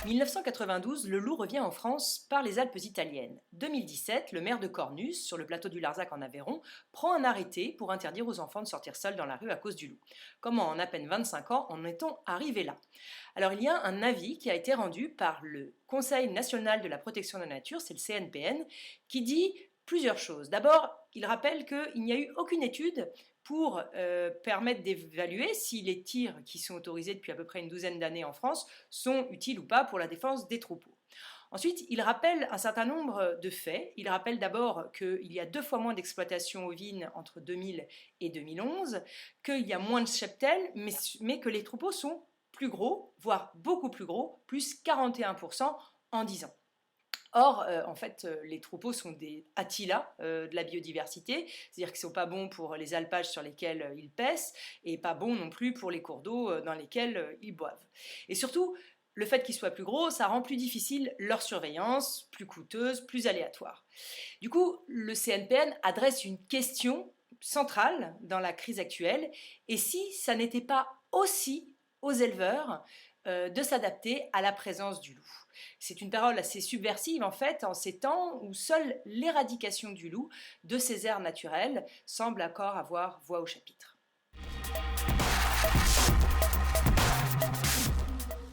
1992, le loup revient en France par les Alpes italiennes. 2017, le maire de Cornus, sur le plateau du Larzac en Aveyron, prend un arrêté pour interdire aux enfants de sortir seuls dans la rue à cause du loup. Comment en à peine 25 ans en est-on arrivé là? Alors il y a un avis qui a été rendu par le Conseil national de la protection de la nature, c'est le CNPN, qui dit plusieurs choses. D'abord, il rappelle qu'il n'y a eu aucune étude pour permettre d'évaluer si les tirs qui sont autorisés depuis à peu près une douzaine d'années en France sont utiles ou pas pour la défense des troupeaux. Ensuite, il rappelle un certain nombre de faits. Il rappelle d'abord qu'il y a 2 fois moins d'exploitation ovine entre 2000 et 2011, qu'il y a moins de cheptels, mais que les troupeaux sont plus gros, voire beaucoup plus gros, plus 41% en 10 ans. Or, en fait, les troupeaux sont des Attila de la biodiversité, c'est-à-dire qu'ils ne sont pas bons pour les alpages sur lesquels ils paissent, et pas bons non plus pour les cours d'eau dans lesquels ils boivent. Et surtout, le fait qu'ils soient plus gros, ça rend plus difficile leur surveillance, plus coûteuse, plus aléatoire. Du coup, le CNPN adresse une question centrale dans la crise actuelle, et si ça n'était pas aussi aux éleveurs de s'adapter à la présence du loup. C'est une parole assez subversive en fait, en ces temps où seule l'éradication du loup de ces aires naturelles semble encore avoir voix au chapitre.